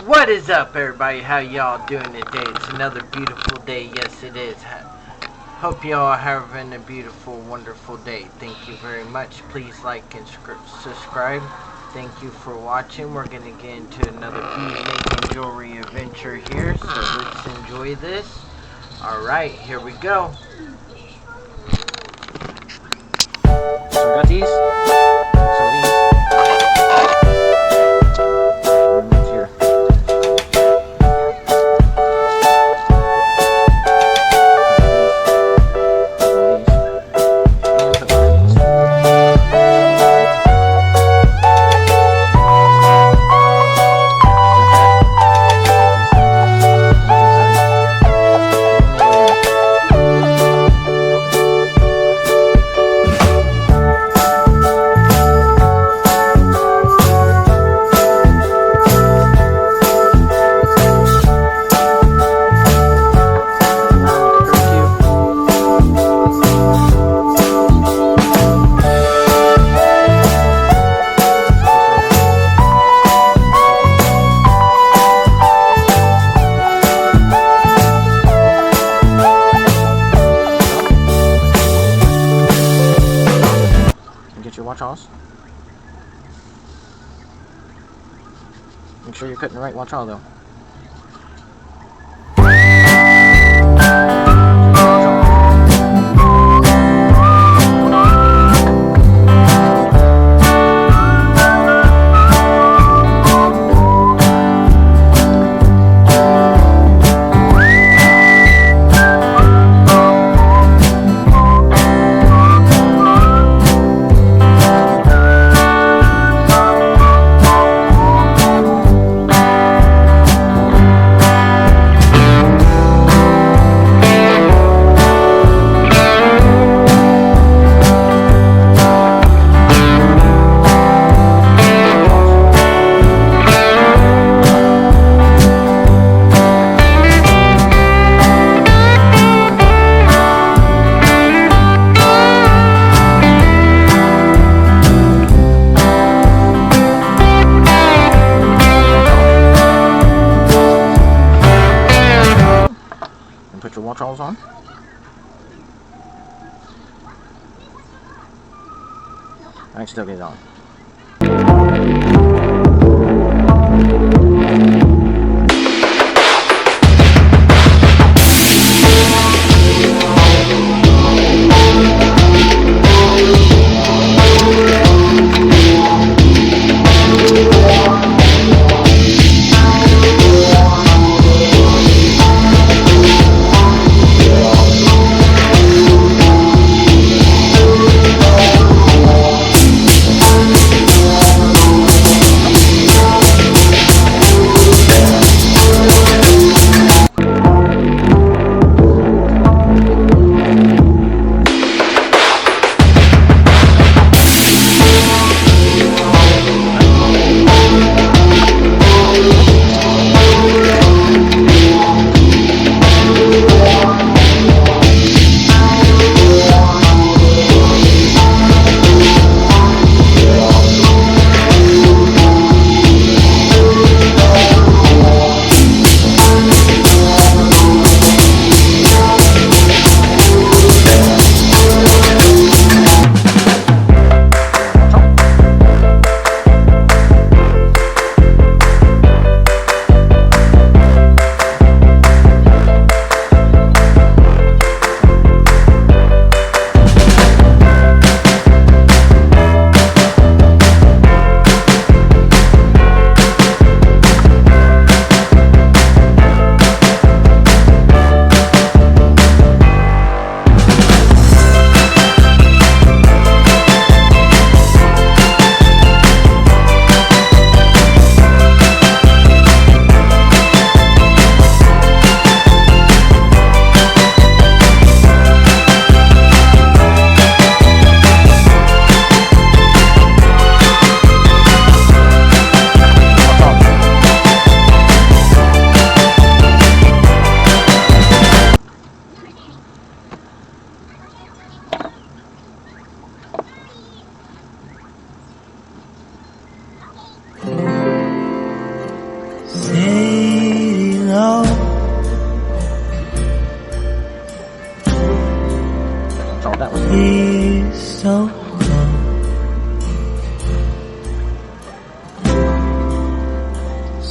What is up, everybody? How y'all doing today? It's another beautiful day. Yes, it is. Hope y'all are having a beautiful, wonderful day. Thank you very much. Please like and subscribe. Thank you for watching. We're going to get into another bead making jewelry adventure here. So let's enjoy this. Alright, here we go. So we got these. Some of these. Your watch house. Make sure you're cutting the right watch out though. Put your watch alls on. I can still get it on.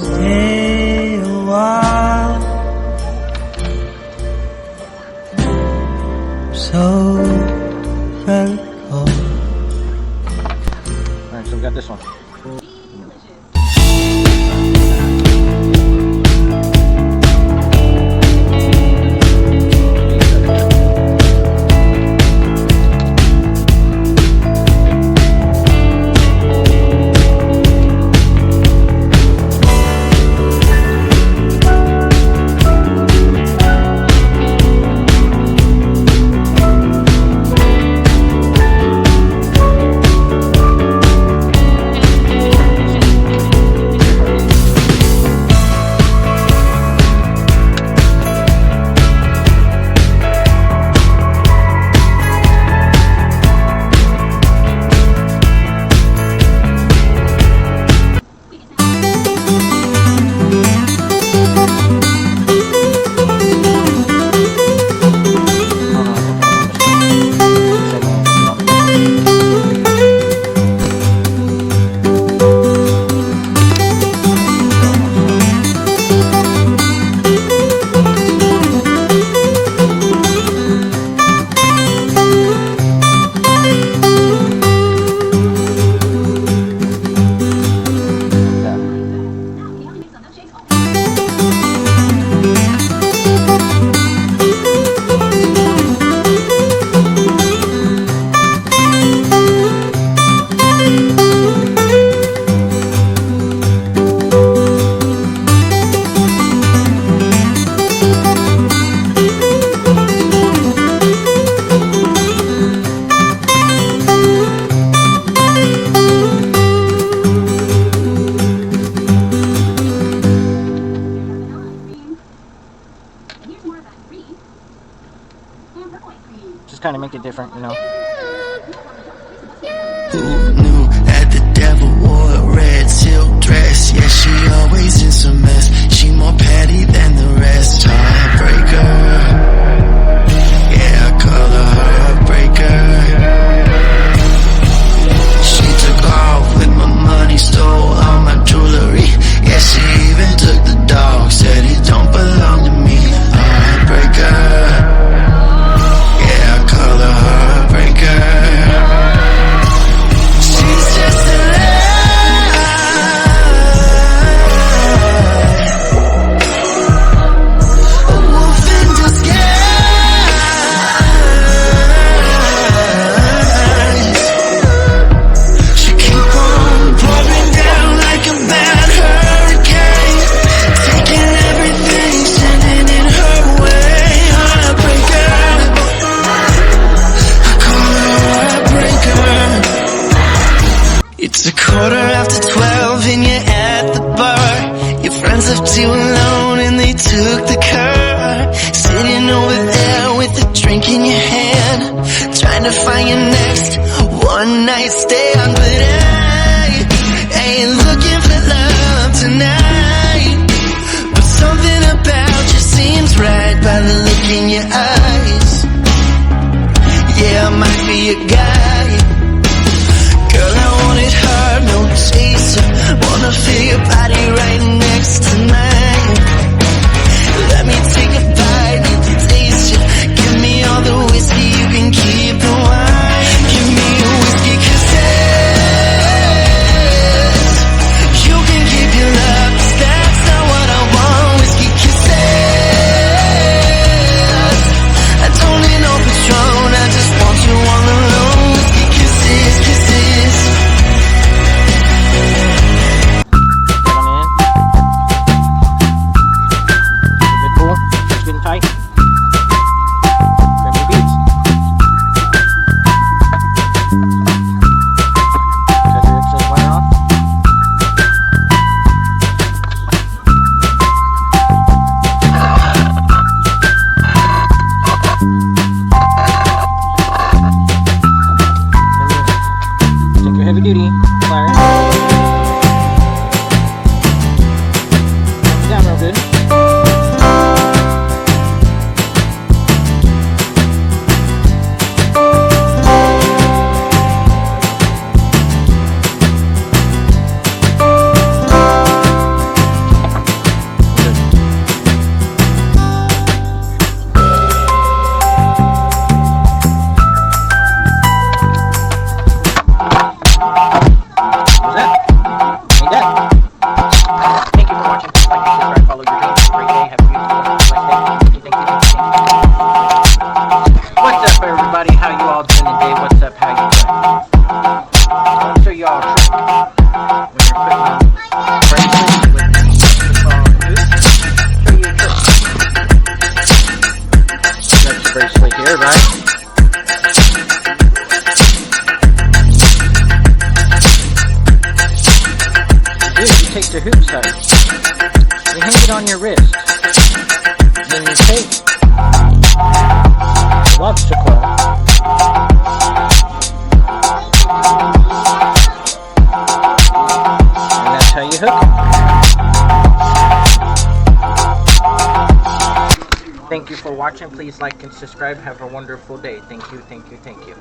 Stay a while. So very cold. Alright, so we got this one. Just kind of make it different, you know. Who knew that the devil wore a red silk dress? Yeah, she always in some mess. She more petty than the rest. Heartbreaker. Yeah, I call her heartbreaker. She took off with my money, stole all my jewelry. Yeah, she even took the dog, said it don't belong to me. Heartbreaker. It's 12:15 and you're at the bar. Your friends left you alone and they took the car. Sitting over there with a drink in your hand, trying to find your next one night stand. But I ain't looking for love tonight, but something about you seems right by the look in your eyes. Yeah, I might be a guy. Girl, I want it hard, no chaser. Wanna feel your body right next to mine. Let me take a bite, need to taste you. Give me all the whiskey, you can keep the wine. Give me a whiskey kisses. You can keep your love, 'cause that's not what I want. Whiskey kisses. You hang it on your wrist. Then you take the lobster claw. And that's how you hook it. Thank you for watching. Please like and subscribe. Have a wonderful day. Thank you, thank you, thank you.